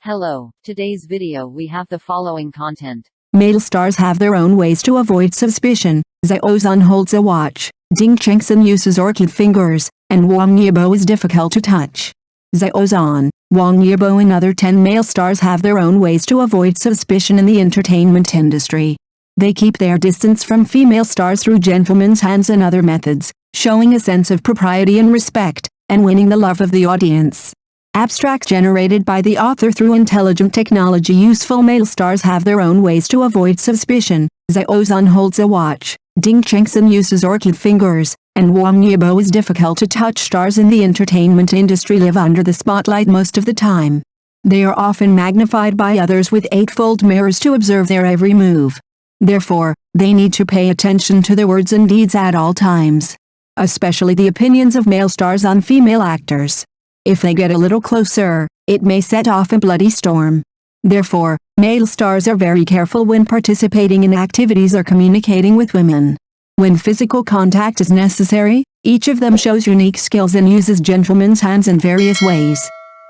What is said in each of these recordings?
Hello, today's video we have the following content. Male stars have their own ways to avoid suspicion. Xiao Zhan holds a watch, Chengxin uses orchid fingers, and Wang Yibo is difficult to touch. Xiao Zhan, Wang Yibo and other 10 male stars have their own ways to avoid suspicion in the entertainment industry. They keep their distance from female stars through gentlemen's hands and other methods, showing a sense of propriety and respect, and winning the love of the audience. Abstract generated by the author through intelligent technology. Useful male stars have their own ways to avoid suspicion. Xiao Zhan holds a watch, Chengxin uses orchid fingers, and Wang Yibo is difficult to touch. Stars in the entertainment industry live under the spotlight most of the time. They are often magnified by others with eightfold mirrors to observe their every move. Therefore, they need to pay attention to their words and deeds at all times. Especially the opinions of male stars on female actors. If they get a little closer, it may set off a bloody storm. Therefore, male stars are very careful when participating in activities or communicating with women. When physical contact is necessary, each of them shows unique skills and uses gentlemen's hands in various ways.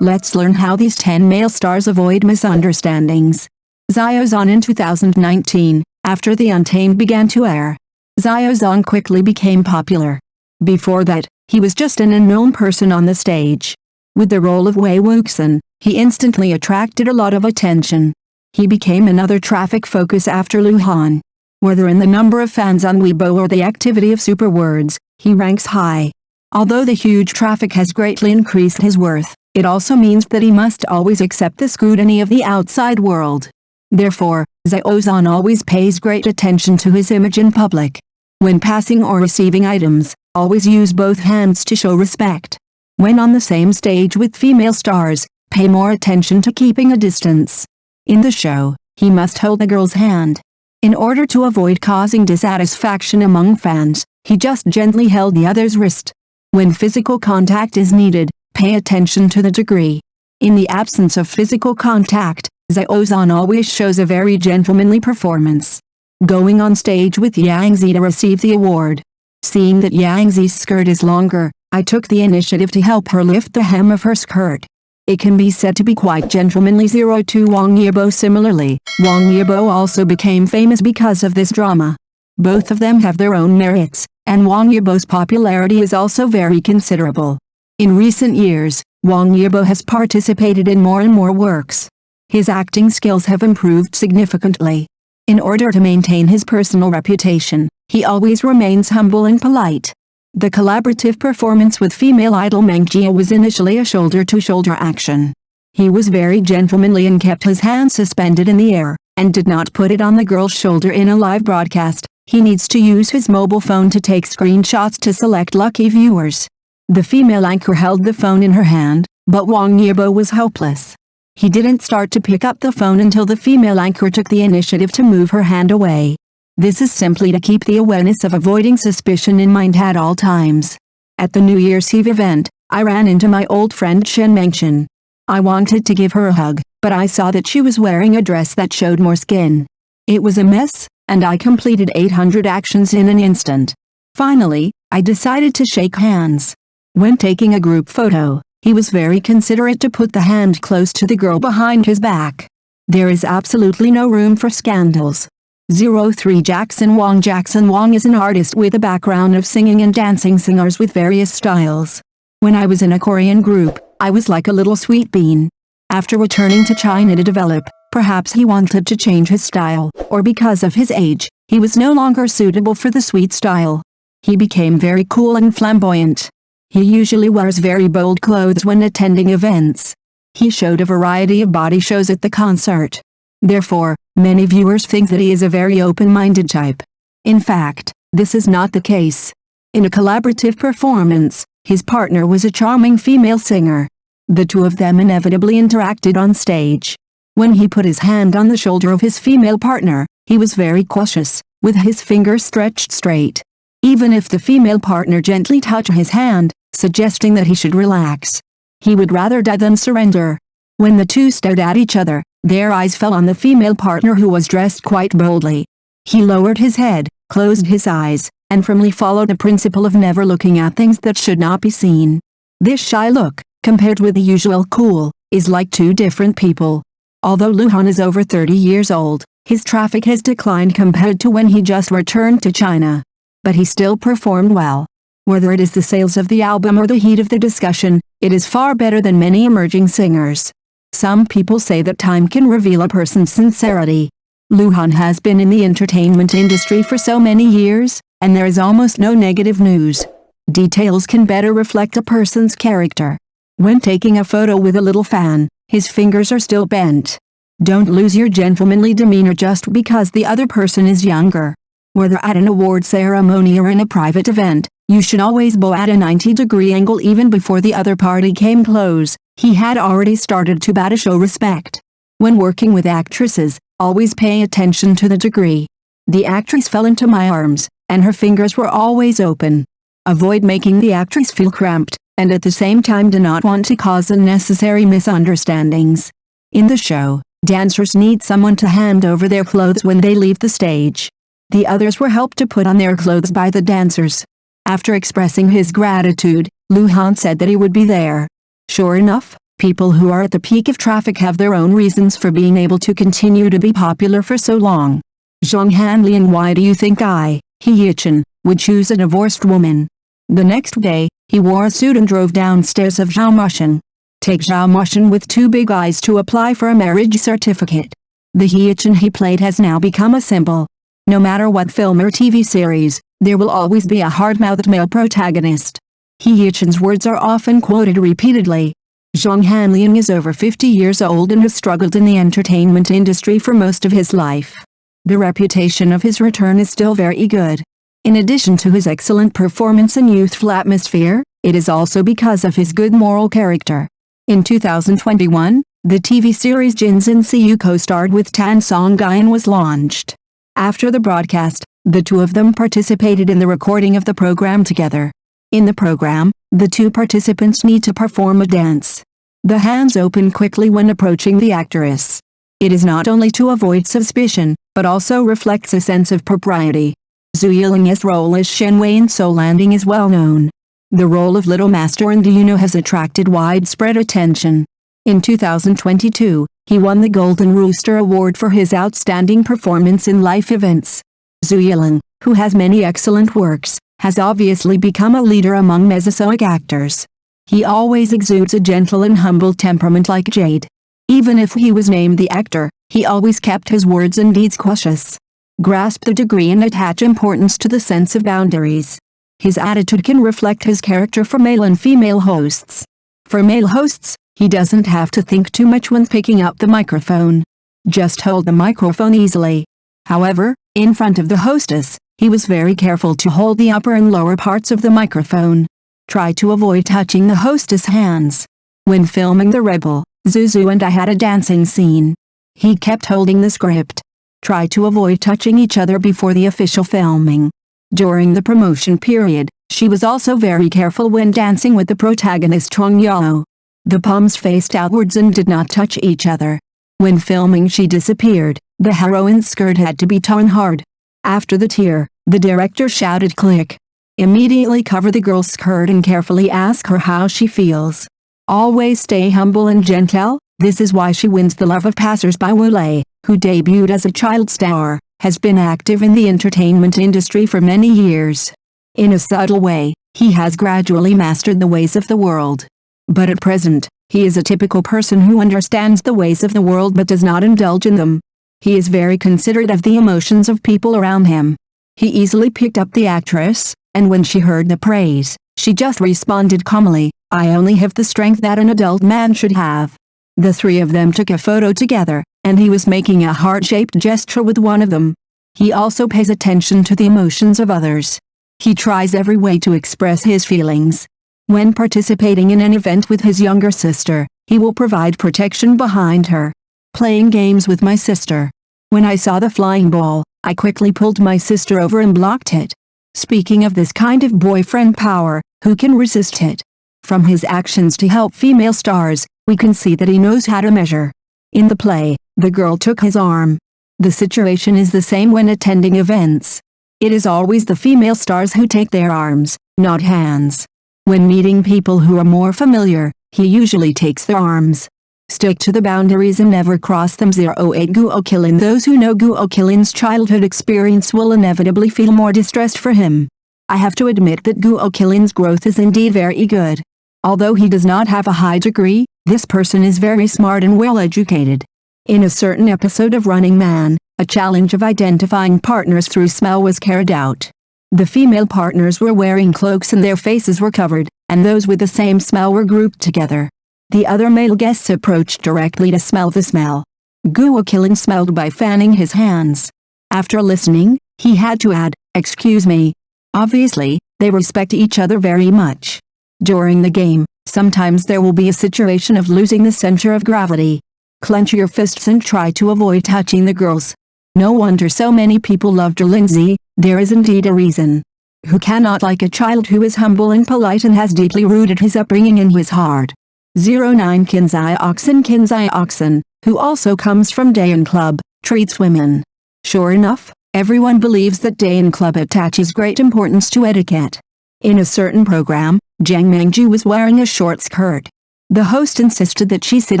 Let's learn how these 10 male stars avoid misunderstandings. Xiao Zhan. In 2019, after The Untamed began to air, Xiao Zhan quickly became popular. Before that, he was just an unknown person on the stage. With the role of Wei Wuxian, he instantly attracted a lot of attention. He became another traffic focus after Lu Han. Whether in the number of fans on Weibo or the activity of super words, he ranks high. Although the huge traffic has greatly increased his worth, it also means that he must always accept the scrutiny of the outside world. Therefore, Xiao Zhan always pays great attention to his image in public. When passing or receiving items, always use both hands to show respect. When on the same stage with female stars, pay more attention to keeping a distance. In the show, he must hold the girl's hand. In order to avoid causing dissatisfaction among fans, he just gently held the other's wrist. When physical contact is needed, pay attention to the degree. In the absence of physical contact, Xiao Zhan always shows a very gentlemanly performance. Going on stage with Yang Zi to receive the award. Seeing that Yang Zi's skirt is longer, I took the initiative to help her lift the hem of her skirt. It can be said to be quite gentlemanly. 02 Wang Yibo. Similarly, Wang Yibo also became famous because of this drama. Both of them have their own merits, and Wang Yibo's popularity is also very considerable. In recent years, Wang Yibo has participated in more and more works. His acting skills have improved significantly. In order to maintain his personal reputation, he always remains humble and polite. The collaborative performance with female idol Meng Jia was initially a shoulder-to-shoulder action. He was very gentlemanly and kept his hand suspended in the air, and did not put it on the girl's shoulder in a live broadcast. He needs to use his mobile phone to take screenshots to select lucky viewers. The female anchor held the phone in her hand, but Wang Yibo was helpless. He didn't start to pick up the phone until the female anchor took the initiative to move her hand away. This is simply to keep the awareness of avoiding suspicion in mind at all times. At the New Year's Eve event, I ran into my old friend Chengxin. I wanted to give her a hug, but I saw that she was wearing a dress that showed more skin. It was a mess, and I completed 800 actions in an instant. Finally, I decided to shake hands. When taking a group photo, he was very considerate to put the hand close to the girl behind his back. There is absolutely no room for scandals. 03 Jackson Wang. Jackson Wang is an artist with a background of singing and dancing, singers with various styles. When I was in a Korean group, I was like a little sweet bean. After returning to China to develop, perhaps he wanted to change his style, or because of his age, he was no longer suitable for the sweet style. He became very cool and flamboyant. He usually wears very bold clothes when attending events. He showed a variety of body shows at the concert. Therefore, many viewers think that he is a very open-minded type. In fact, this is not the case. In a collaborative performance, his partner was a charming female singer. The two of them inevitably interacted on stage. When he put his hand on the shoulder of his female partner, he was very cautious, with his fingers stretched straight. Even if the female partner gently touched his hand, suggesting that he should relax, he would rather die than surrender. When the two stared at each other, their eyes fell on the female partner, who was dressed quite boldly. He lowered his head, closed his eyes, and firmly followed the principle of never looking at things that should not be seen. This shy look, compared with the usual cool, is like two different people. Although Lu Han is over 30 years old, his traffic has declined compared to when he just returned to China. But he still performed well. Whether it is the sales of the album or the heat of the discussion, it is far better than many emerging singers. Some people say that time can reveal a person's sincerity. Lu Han has been in the entertainment industry for so many years, and there is almost no negative news. Details can better reflect a person's character. When taking a photo with a little fan, his fingers are still bent. Don't lose your gentlemanly demeanor just because the other person is younger. Whether at an award ceremony or in a private event, you should always bow at a 90-degree angle even before the other party came close. He had already started to bow to show respect. When working with actresses, always pay attention to the degree. The actress fell into my arms, and her fingers were always open. Avoid making the actress feel cramped, and at the same time do not want to cause unnecessary misunderstandings. In the show, dancers need someone to hand over their clothes when they leave the stage. The others were helped to put on their clothes by the dancers. After expressing his gratitude, Lu Han said that he would be there. Sure enough, people who are at the peak of traffic have their own reasons for being able to continue to be popular for so long. Zhang Hanlian, why do you think He Yichen, would choose a divorced woman? The next day, he wore a suit and drove downstairs of Zhao Mushin. Take Zhao Mushin with two big eyes to apply for a marriage certificate. The He Yichen he played has now become a symbol. No matter what film or TV series, there will always be a hard-mouthed male protagonist. He Yichen's words are often quoted repeatedly. Zhang Hanlian is over 50 years old and has struggled in the entertainment industry for most of his life. The reputation of his return is still very good. In addition to his excellent performance and youthful atmosphere, it is also because of his good moral character. In 2021, the TV series Jinzin Siyu co-starred with Tan Songgai and was launched. After the broadcast, the two of them participated in the recording of the program together. In the program, the two participants need to perform a dance. The hands open quickly when approaching the actress. It is not only to avoid suspicion, but also reflects a sense of propriety. Zhu Yiling's role as Shen Wei in Soul Landing is well known. The role of Little Master in Duno has attracted widespread attention. In 2022, he won the Golden Rooster Award for his outstanding performance in life events. Zhu Yiling, who has many excellent works, has obviously become a leader among Mesozoic actors. He always exudes a gentle and humble temperament like jade. Even if he was named the actor, he always kept his words and deeds cautious. Grasp the degree and attach importance to the sense of boundaries. His attitude can reflect his character for male and female hosts. For male hosts, he doesn't have to think too much when picking up the microphone. Just hold the microphone easily. However, in front of the hostess, he was very careful to hold the upper and lower parts of the microphone. Try to avoid touching the hostess' hands. When filming The Rebel, Zuzu and I had a dancing scene. He kept holding the script. Try to avoid touching each other before the official filming. During the promotion period, she was also very careful when dancing with the protagonist Chong Yao. The palms faced outwards and did not touch each other. When filming she disappeared, the heroine's skirt had to be torn hard. After the tear, the director shouted click. Immediately cover the girl's skirt and carefully ask her how she feels. Always stay humble and gentle. This is why she wins the love of passers-by. Wu Lei, who debuted as a child star, has been active in the entertainment industry for many years. In a subtle way, he has gradually mastered the ways of the world. But at present, he is a typical person who understands the ways of the world but does not indulge in them. He is very considerate of the emotions of people around him. He easily picked up the actress, and when she heard the praise, she just responded calmly, "I only have the strength that an adult man should have." The three of them took a photo together, and he was making a heart-shaped gesture with one of them. He also pays attention to the emotions of others. He tries every way to express his feelings. When participating in an event with his younger sister, he will provide protection behind her. Playing games with my sister. When I saw the flying ball, I quickly pulled my sister over and blocked it. Speaking of this kind of boyfriend power, who can resist it? From his actions to help female stars, we can see that he knows how to measure. In the play, the girl took his arm. The situation is the same when attending events. It is always the female stars who take their arms, not hands. When meeting people who are more familiar, he usually takes their arms. Stick to the boundaries and never cross them. 08 Guokilin. Those who know Guokilin's childhood experience will inevitably feel more distressed for him. I have to admit that Guokilin's growth is indeed very good. Although he does not have a high degree, this person is very smart and well educated. In a certain episode of Running Man, a challenge of identifying partners through smell was carried out. The female partners were wearing cloaks and their faces were covered, and those with the same smell were grouped together. The other male guests approached directly to smell the smell. Guokilin smelled by fanning his hands. After listening, he had to add, "Excuse me." Obviously, they respect each other very much. During the game, sometimes there will be a situation of losing the center of gravity. Clench your fists and try to avoid touching the girls. No wonder so many people loved Lindsay. There is indeed a reason. Who cannot like a child who is humble and polite and has deeply rooted his upbringing in his heart? 09 Kinzai Oxen, who also comes from Dayan Club, treats women. Sure enough, everyone believes that Dayan Club attaches great importance to etiquette. In a certain program, Jiang Mengji was wearing a short skirt. The host insisted that she sit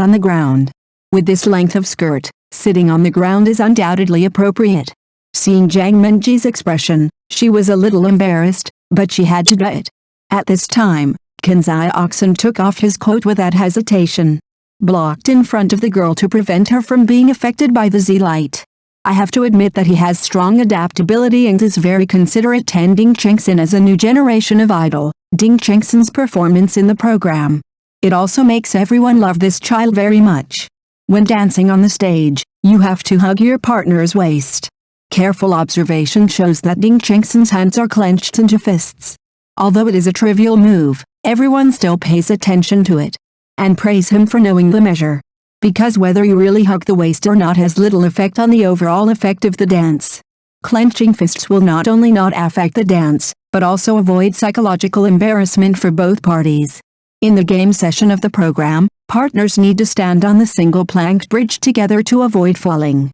on the ground. With this length of skirt, sitting on the ground is undoubtedly appropriate. Seeing Jiang Mengji's expression, she was a little embarrassed, but she had to do it. At this time, Kinzai Oxen took off his coat without hesitation. Blocked in front of the girl to prevent her from being affected by the Z-light. I have to admit that he has strong adaptability and is very considerate. Ding Chengxin as a new generation of idol. Ding Chengxin's performance in the program. It also makes everyone love this child very much. When dancing on the stage, you have to hug your partner's waist. Careful observation shows that Ding Chengxin's hands are clenched into fists. Although it is a trivial move, everyone still pays attention to it. And praise him for knowing the measure. Because whether you really hug the waist or not has little effect on the overall effect of the dance. Clenching fists will not only not affect the dance, but also avoid psychological embarrassment for both parties. In the game session of the program, partners need to stand on the single plank bridge together to avoid falling.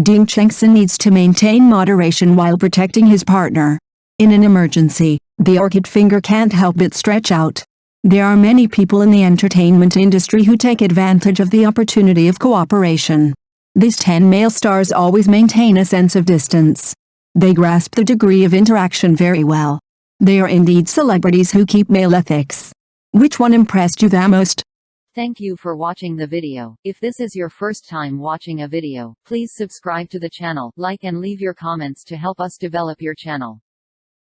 Ding Chengxin needs to maintain moderation while protecting his partner. In an emergency, the orchid finger can't help but stretch out. There are many people in the entertainment industry who take advantage of the opportunity of cooperation. These 10 male stars always maintain a sense of distance. They grasp the degree of interaction very well. They are indeed celebrities who keep male ethics. Which one impressed you the most? Thank you for watching the video. If this is your first time watching a video, please subscribe to the channel, like and leave your comments to help us develop your channel.